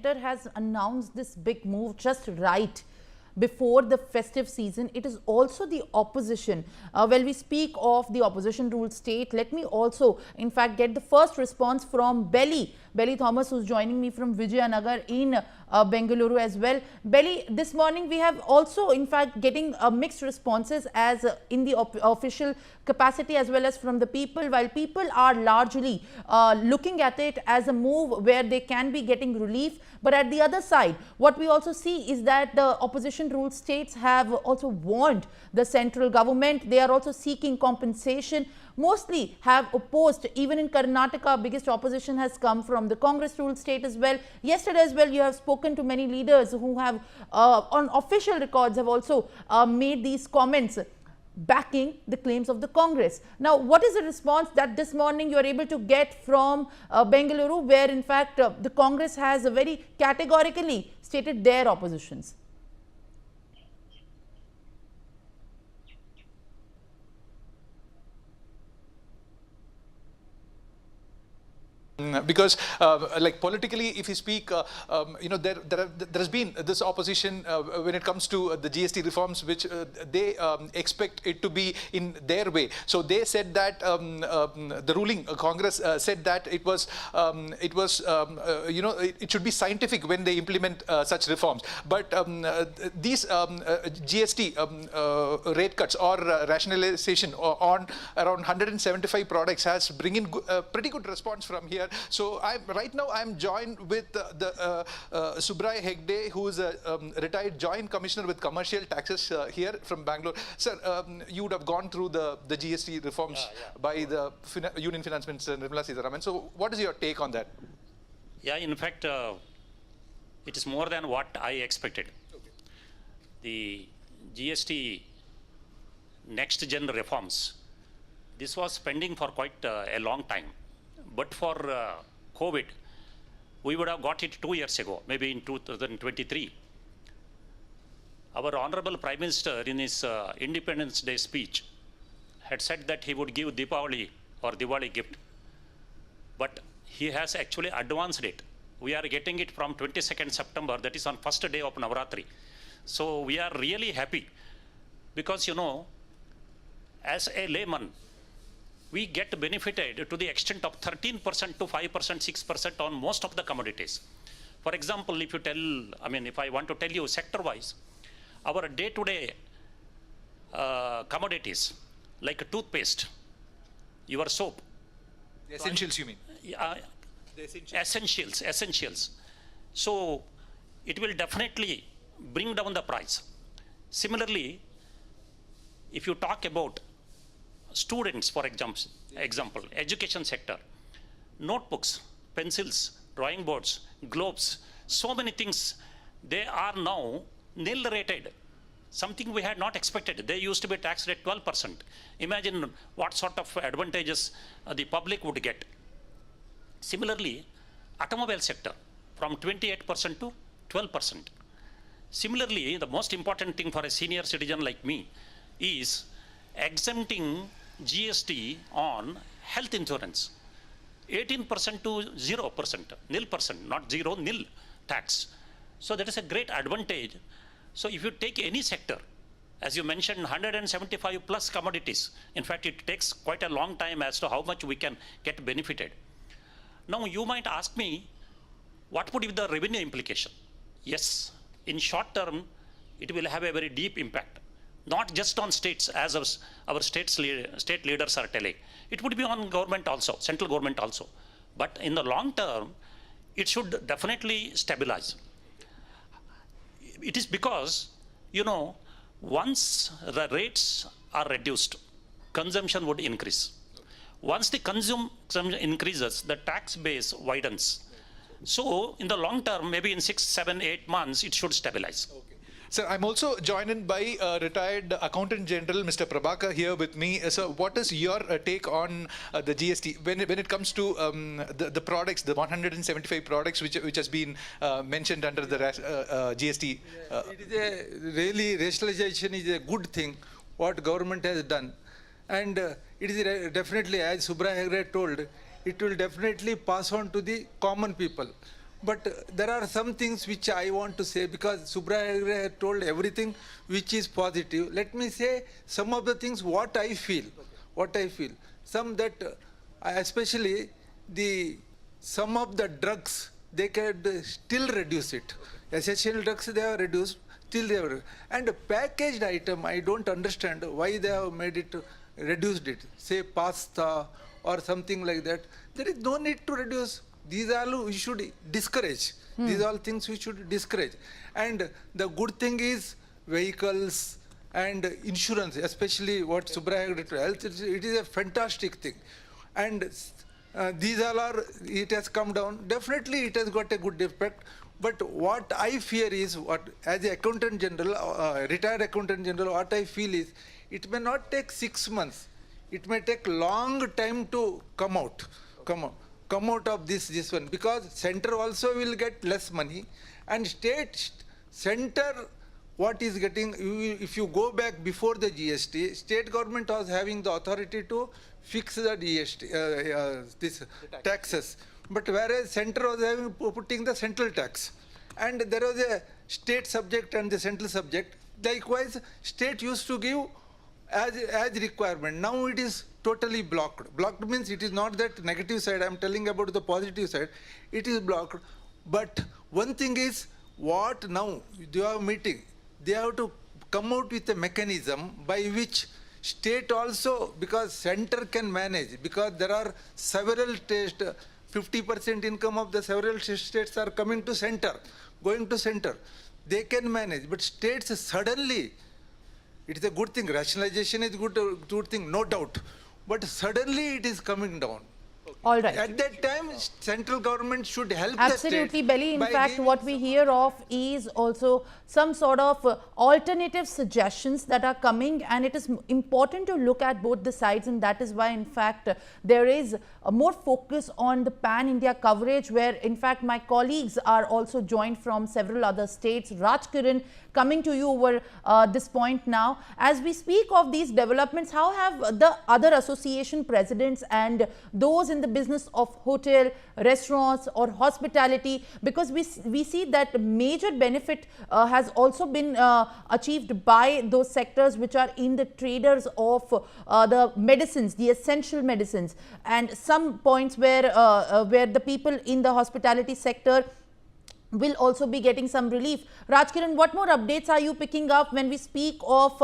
center has announced this big move just right before the festive season. It is also the opposition. When we speak of the opposition ruled state, let me also in fact get the first response from Belly Thomas, who's joining me from Vijayanagar in Bengaluru as well. Belly, this morning we have also in fact getting mixed responses as in the official capacity as well as from the people. While people are largely looking at it as a move where they can be getting relief, but at the other side what we also see is that the opposition ruled states have also warned the central government. They are also seeking compensation, mostly have opposed. Even in Karnataka, biggest opposition has come from the Congress ruled state as well. Yesterday as well, you have spoken to many leaders who have on official records have also made these comments backing the claims of the Congress. Now, what is the response that this morning you are able to get from Bengaluru, where in fact the Congress has very categorically stated their oppositions? Because like politically, if you speak, there has been this opposition when it comes to the GST reforms, which they expect it to be in their way. So they said that the ruling Congress said that it should be scientific when they implement such reforms. But these GST rate cuts or rationalization on around 175 products has bring in pretty good response from here. So right now I'm joined with the Subraya Hegde, who is a retired Joint Commissioner with Commercial Taxes here from Bangalore. Sir, you would have gone through the GST reforms by the Union Finance Minister Nirmala Sitharaman. So what is your take on that? Yeah, in fact, it is more than what I expected. Okay. The GST next gen reforms, this was pending for quite a long time. But for COVID, we would have got it 2 years ago, maybe in 2023. Our Honorable Prime Minister in his Independence Day speech had said that he would give Deepavali or Diwali gift. But he has actually advanced it. We are getting it from 22nd September, that is on first day of Navaratri. So we are really happy because, as a layman, we get benefited to the extent of 13% to 5%, 6% on most of the commodities. For example, if I want to tell you sector-wise, our day-to-day commodities, like toothpaste, your soap. The essentials, you mean? The essentials. So it will definitely bring down the price. Similarly, if you talk about students, for example, education sector, notebooks, pencils, drawing boards, globes, so many things, they are now nil rated. Something we had not expected. They used to be taxed at 12%. Imagine what sort of advantages the public would get. Similarly, automobile sector from 28% to 12%. Similarly, the most important thing for a senior citizen like me is exempting GST on health insurance, 18% to 0%, nil percent, not zero, nil tax. So that is a great advantage. So if you take any sector, as you mentioned, 175 plus commodities, in fact, it takes quite a long time as to how much we can get benefited. Now you might ask me, what would be the revenue implication? Yes, in short term, it will have a very deep impact. Not just on states, as our state leaders are telling. It would be on government also, central government also. But in the long term, it should definitely stabilize. It is because, once the rates are reduced, consumption would increase. Once the consumption increases, the tax base widens. So in the long term, maybe in 6, 7, 8 months, it should stabilize. Okay. Sir, I'm also joined in by retired Accountant General Mr. Prabhakar here with me. So what is your take on the GST when it comes to the products, the 175 products which has been mentioned under the GST? It is a really, rationalization is a good thing what government has done, and it is definitely, as Subraya Hegde told, it will definitely pass on to the common people. But there are some things which I want to say because Subraya Hegde had told everything which is positive. Let me say some of the things what I feel. What I feel. Some that, especially some of the drugs, they can still reduce it. Essential drugs they have reduced, still they have. And packaged item, I don't understand why they have made it, reduced it. Say pasta or something like that. There is no need to reduce. These all we should discourage. These are all things we should discourage. And the good thing is vehicles and insurance, especially what Subraya Hegde told, health, it is a fantastic thing. And these all are, it has come down. Definitely it has got a good effect. But what I fear is, as a accountant general, retired accountant general, what I feel is, it may not take 6 months. It may take long time to come out of this one, because center also will get less money, and center what is getting, if you go back before the GST, state government was having the authority to fix the GST, taxes. But whereas center was putting the central tax, and there was a state subject and the central subject. Likewise, state used to give as requirement. Now it is totally blocked. Blocked means it is not that negative side. I am telling about the positive side. It is blocked. But one thing is, what now they are meeting, they have to come out with a mechanism by which state also, because center can manage, because there are several tests, 50% income of the several states are coming to center, going to center. They can manage, but states suddenly, it is a good thing, rationalization is good thing, no doubt, but suddenly it is coming down. All right. At that time, central government should help Absolutely, the state. Belly. In fact, what we hear of is also some sort of alternative suggestions that are coming, and it is important to look at both the sides, and that is why, in fact, there is a more focus on the pan-India coverage, where, in fact, my colleagues are also joined from several other states. Rajkiran, coming to you over this point now. As we speak of these developments, how have the other association presidents and those in the business of hotel, restaurants or hospitality, because we see that major benefit has also been achieved by those sectors which are in the traders of the medicines, the essential medicines, and some points where the people in the hospitality sector will also be getting some relief. Rajkiran, what more updates are you picking up when we speak of